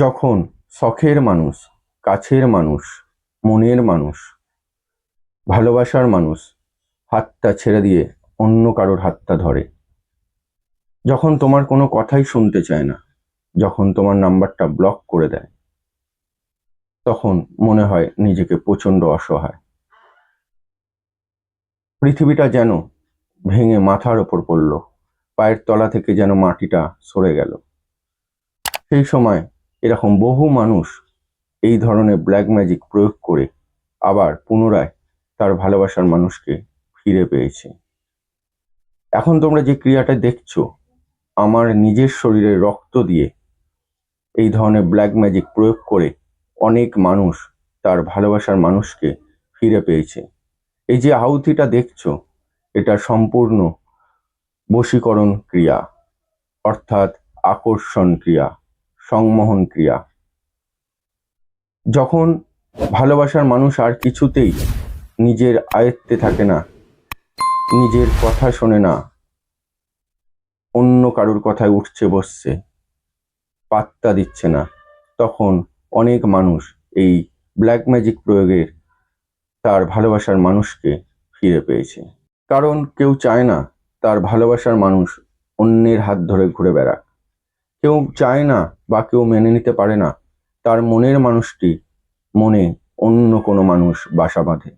যখন শখের মানুষ, কাছের মানুষ, মনের মানুষ, ভালোবাসার মানুষ হাতটা ছেড়ে দিয়ে অন্য কারোর হাতটা ধরে, যখন তোমার কোনো কথাই শুনতে চায় না, যখন তোমার নাম্বারটা ব্লক করে দেয়, তখন মনে হয় নিজেকে প্রচণ্ড অসহায়। পৃথিবীটা যেন ভেঙে মাথার ওপর পড়ল, পায়ের তলা থেকে যেন মাটিটা সরে গেল। সেই সময় এরকম বহু মানুষ এই ধরনের ব্ল্যাক ম্যাজিক প্রয়োগ করে আবার পুনরায় তার ভালোবাসার মানুষকে ফিরে পেয়েছে। এখন তোমরা যে ক্রিয়াটা দেখছো, আমার নিজের শরীরে রক্ত দিয়ে এই ধরনের ব্ল্যাক ম্যাজিক প্রয়োগ করে অনেক মানুষ তার ভালোবাসার মানুষকে ফিরে পেয়েছে। এই যে আহুতিটা দেখছো, এটা সম্পূর্ণ বশীকরণ ক্রিয়া, অর্থাৎ আকর্ষণ ক্রিয়া, সংমোহন ক্রিয়া। যখন ভালোবাসার মানুষ আর কিছুতেই নিজের আয়ত্তে থাকে না, নিজের কথা শোনে না, অন্য কারুর কথায় উঠছে বসছে, পাত্তা দিচ্ছে না, তখন অনেক মানুষ এই ব্ল্যাক ম্যাজিক প্রয়োগের তার ভালোবাসার মানুষকে ফিরে পেয়েছে। কারণ কেউ চায় না তার ভালোবাসার মানুষ অন্যের হাত ধরে ঘুরে বেড়াক। কেউ চায় না বা কেউ মেনে নিতে পারে না তার মনের মানুষটি মনে অন্য কোনো মানুষ বাসা বাঁধে।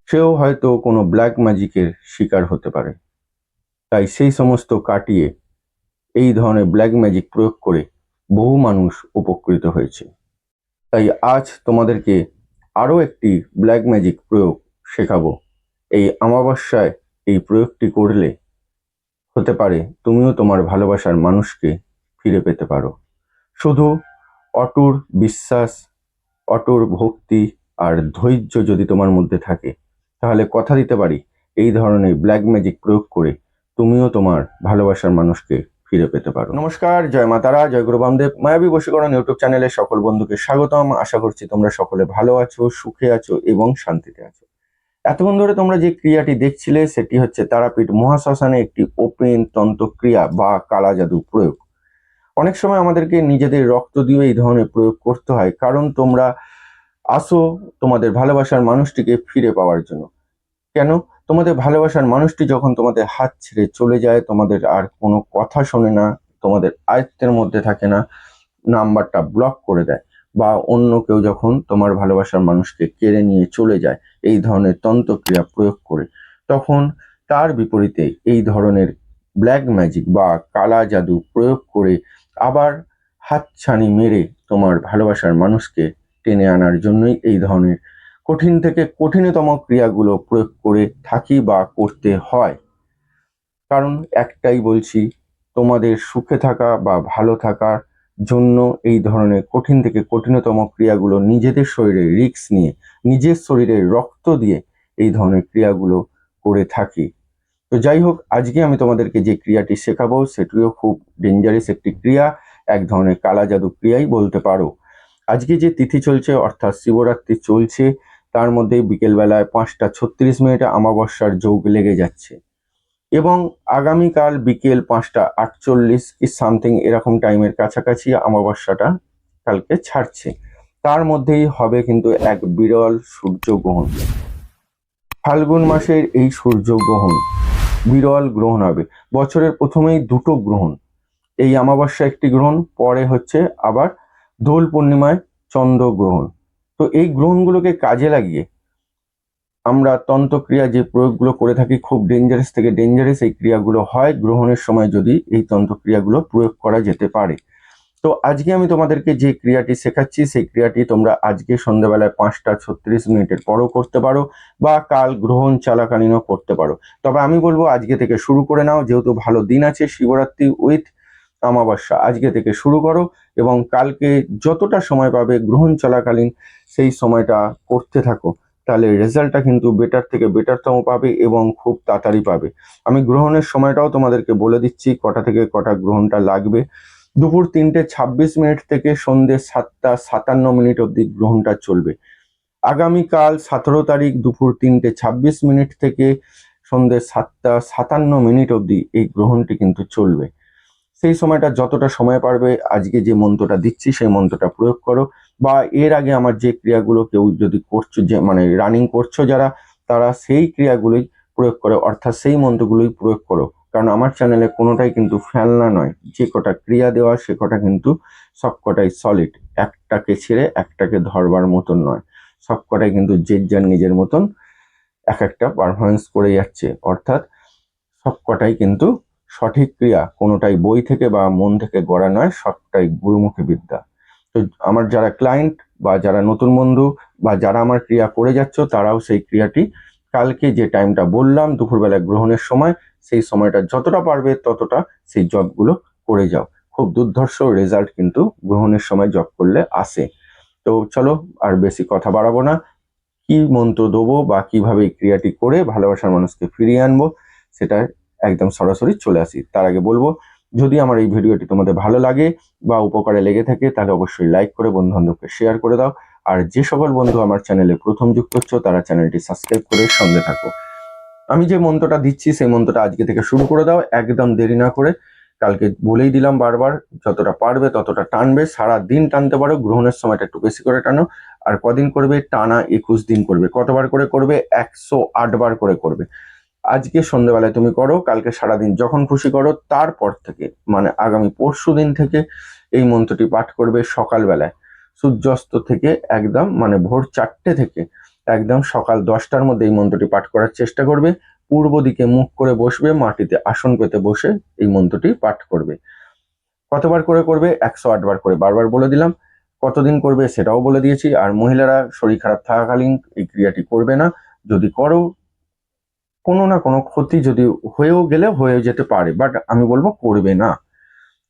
সেও হয়তো কোনো ব্ল্যাক ম্যাজিকের শিকার হতে পারে। তাই সেই সমস্ত কাটিয়ে এই ধরনের ব্ল্যাক ম্যাজিক প্রয়োগ করে বহু মানুষ উপকৃত হয়েছে। তাই আজ তোমাদেরকে আরও একটি ব্ল্যাক ম্যাজিক প্রয়োগ শেখাবো। এই অমাবস্যায় এই প্রয়োগটি করলে হতে পারে তুমিও তোমার ভালোবাসার মানুষকে ফিরে পেতে পারো। শুধু অটুট বিশ্বাস, অটুট ভক্তি আর ধৈর্য যদি তোমার মধ্যে থাকে, তাহলে কথা দিতে পারি এই ধরনের ব্ল্যাক ম্যাজিক প্রয়োগ করে তুমিও তোমার ভালোবাসার মানুষকে ফিরে পেতে পারো। নমস্কার, জয় মা তারা, জয় গুরু বামদেব। মায়াবী বশীকরণ ইউটিউব চ্যানেলে সকল বন্ধুকে স্বাগতম। আশা করছি তোমরা সকলে ভালো আছো, সুখে আছো এবং শান্তিতে আছো। এতক্ষণ ধরে তোমরা যে ক্রিয়াটি দেখছিলে সেটি হচ্ছে তারাপীঠ মহাশ্মশানে একটি ওপেন তন্ত্র ক্রিয়া বা কালা জাদু প্রয়োগ। অনেক সময় আমাদেরকে নিজেদের রক্ত দিয়ে এই ধরনের প্রয়োগ করতে হয়, কারণ তোমরা আসো তোমাদের ভালোবাসার মানুষটিকে ফিরে পাওয়ার জন্য। কেন? তোমাদের ভালোবাসার মানুষটি যখন তোমাদের হাত ছেড়ে চলে যায়, তোমাদের আর কোনো কথা শোনে না, তোমাদের আয়ত্তের মধ্যে থাকে না, নাম্বারটা ব্লক করে দেয়, বা অন্য কেউ যখন তোমার ভালোবাসার মানুষকে কেড়ে নিয়ে চলে যায় এই ধরনের তন্ত্রক্রিয়া প্রয়োগ করে, তখন তার বিপরীতে এই ধরনের ব্ল্যাক ম্যাজিক বা কালা জাদু প্রয়োগ করে আবার হাতছানি মেরে তোমার ভালোবাসার মানুষকে টেনে আনার জন্যই এই ধরনের কঠিন থেকে কঠিনতম ক্রিয়াগুলো প্রয়োগ করে থাকি বা করতে হয়। কারণ একটাই বলছি, তোমাদের সুখে থাকা বা ভালো থাকার জন্য এই ধরনের কঠিন থেকে কঠিনতম ক্রিয়াগুলো নিজেদের শরীরে রিস্ক নিয়ে, নিজের শরীরে রক্ত দিয়ে এই ধরনের ক্রিয়াগুলো করে থাকি। তো যাই হোক, আজকে আমি তোমাদেরকে যে ক্রিয়াটি শেখাবো সেটিও খুব ডেঞ্জারাস একটি ক্রিয়া, এক ধরনের কালা জাদু ক্রিয়াই বলতে পারো। আজকে যে তিথি চলছে অর্থাৎ শিবরাত্রি চলছে, তার মধ্যে বিকেলবেলায় 5:36 অমাবস্যার যোগ লেগে যাচ্ছে, এবং আগামীকাল বিকেল 5:48 কি সামথিং এরকম টাইমের কাছাকাছি অমাবস্যাটা কালকে ছাড়ছে। তার মধ্যেই হবে কিন্তু এক বিরল সূর্যগ্রহণ। ফাল্গুন মাসের এই সূর্যগ্রহণ বিরল গ্রহণ হবে। বছরের প্রথমেই দুটো গ্রহণ, এই অমাবস্যা একটি গ্রহণ, পরে হচ্ছে আবার দোল পূর্ণিমায় চন্দ্রগ্রহণ। তো এই গ্রহণগুলোকে কাজে লাগিয়ে আমরা তন্ত্রক্রিয়া যে প্রয়োগগুলো করে থাকি, খুব ডেঞ্জারাস থেকে ডেঞ্জারাস এই ক্রিয়াগুলো হয় গ্রহণের সময় যদি এই তন্ত্রক্রিয়াগুলো প্রয়োগ করা যেতে পারে। তো আজকে আমি তোমাদেরকে যে ক্রিয়াটি শেখাচ্ছি সেই ক্রিয়াটি তোমরা আজকে সন্ধ্যাবেলায় 5:36 পরও করতে পারো, বা কাল গ্রহণ চলাকালীনও করতে পারো। তবে আমি বলবো আজকে থেকে শুরু করে নাও, যেহেতু ভালো দিন আছে, শিবরাত্রি উইথ অমাবস্যা, আজকে থেকে শুরু করো এবং কালকে যতটা সময় পাবে গ্রহণ চলাকালীন সেই সময়টা করতে থাকো। তাহলে রেজাল্টটা কিন্তু বেটার থেকে বেটারতম পাবে এবং খুব তাড়াতাড়ি পাবে। আমি গ্রহণের সময়টাও তোমাদেরকে বলে দিচ্ছি, কটা থেকে কটা গ্রহণটা লাগবে। দুপুর 3:26 থেকে সন্ধ্যে 7:57 অবধি গ্রহণটা চলবে। আগামীকাল 17 তারিখ দুপুর 3:26 থেকে সন্ধ্যে 7:57 অবধি এই গ্রহণটি কিন্তু চলবে। সেই সময়টা যতটা সময় পারবে আজকে যে মন্ত্রটা দিচ্ছি সেই মন্ত্রটা প্রয়োগ করো, বা এর আগে আমার যে ক্রিয়াগুলো কেউ যদি করছো, যে মানে রানিং করছো যারা, তারা সেই ক্রিয়াগুলোই প্রয়োগ করো, অর্থাৎ সেই মন্ত্রগুলোই প্রয়োগ করো। কারণ আমার চ্যানেলে কোনোটাই কিন্তু ফেলনা নয়, যে কটা ক্রিয়া দেওয়া সে কটা কিন্তু সবকটাই সলিড, একটাকে ছেড়ে একটাকে ধরবার মতন নয়, সবকটাই কিন্তু যে যার নিজের মতন এক একটা পারফরমেন্স করে যাচ্ছে, অর্থাৎ সবকটাই কিন্তু সঠিক ক্রিয়া, কোনোটাই বই থেকে বা মন থেকে গড়া নয়, সবটাই গুরুমুখী বিদ্যা। তো আমার যারা ক্লায়েন্ট বা যারা নতুন বন্ধু বা যারা আমার ক্রিয়া করে যাচ্ছ, তারাও সেই ক্রিয়াটি কালকে যে টাইমটা বললাম দুপুরবেলা গ্রহণের সময়, সেই সময়টা যতটা পারবে ততটা সেই জবগুলো করে যাও। খুব দুর্ধর্ষ রেজাল্ট কিন্তু গ্রহণের সময় জব করলে আসে। তো চলো আর বেশি কথা বাড়াবো না, কি মন্ত্র দেবো বা কিভাবে এই ক্রিয়াটি করে ভালোবাসার মানুষকে ফিরিয়ে আনবো সেটা একদম সরাসরি চলে আসি। তার আগে বলবো, যদি আমার এই ভিডিওটি তোমাদের ভালো লাগে বা উপকারে লেগে থাকে তাহলে অবশ্যই লাইক করে বন্ধু বান্ধবকে শেয়ার করে দাও। আর যে সকল বন্ধু আমার চ্যানেলে প্রথম যুক্ত হচ্ছ তারা চ্যানেলটি সাবস্ক্রাইব করে সঙ্গে থাকো। আমি যে মন্ত্রটা দিচ্ছি সেই মন্ত্রটা আজকে থেকে শুরু করে দাও, একদম দেরি না করে। কালকে বলেই দিলাম বারবার, যতটা পারবে ততটা টানবে, সারা দিন টানতে পারো, গ্রহণের সময়টা একটু বেশি করে টানো। আর কদিন করবে? টানা 21 দিন করবে। কতবার করে করবে? 108 বার করে করবে। আজকে সন্ধ্যেবেলায় তুমি করো, কালকে সারাদিন যখন খুশি করো, তারপর থেকে মানে আগামী পরশু দিন থেকে এই মন্ত্রটি পাঠ করবে সকালবেলায়, সূর্যাস্ত থেকে একদম মানে ভোর 4টে থেকে একদম সকাল 10টার মধ্যে এই মন্ত্রটি পাঠ করার চেষ্টা করবে। পূর্ব দিকে মুখ করে বসবে, মাটিতে আসন পেতে বসে এই মন্ত্রটি পাঠ করবে। কতবার করে করবে? 108 বার করে, বারবার বলে দিলাম। কতদিন করবে সেটাও বলে দিয়েছি। আর মহিলারা শরীর খারাপ থাকাকালীন এই ক্রিয়াটি করবে না, যদি করো কোনো না কোনো ক্ষতি যদি হয়েও গেলে হয়ে যেতে পারে, বাট আমি বলবো করবে না।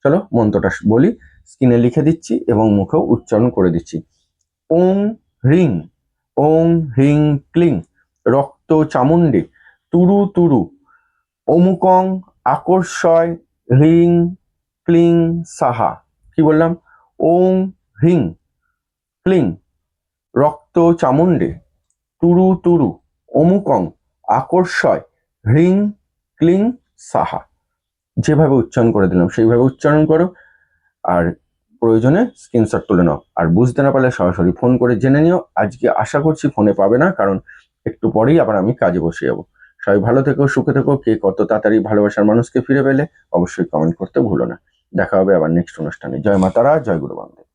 চলো মন্ত্রটা বলি, স্ক্রিনে লিখে দিচ্ছি এবং মুখেও উচ্চারণ করে দিচ্ছি। ওং হ্রিং, ওং হ্রিং ক্লিং রক্ত চামুণ্ডে তুরু তুরু অমুকং আকর্ষয় হ্রিং ক্লিং সাহা। কি বললাম? ওং হ্রিং ক্লিং রক্ত চামুণ্ডে তুরু তুরু অমুকং আকর্ষয় হ্রিং ক্লিং সাহা। যেভাবে উচ্চারণ করে দিলাম সেইভাবে উচ্চারণ করো, আর প্রয়োজনে স্ক্রিনশট তুলে নাও। আর বুঝতে না পারলে সরাসরি ফোন করে জেনে নিও। আজকে আশা করছি ফোনে পাবে না, কারণ একটু পরেই আবার আমি কাজে বসে যাবো। সবাই ভালো থেকো, সুখে থেকো। কে কত তাড়াতাড়ি ভালোবাসার মানুষকে ফিরে পেলে অবশ্যই কমেন্ট করতে ভুলো না। দেখা হবে আবার নেক্সট অনুষ্ঠানে। জয় মা তারা, জয় গুরু বামদেব।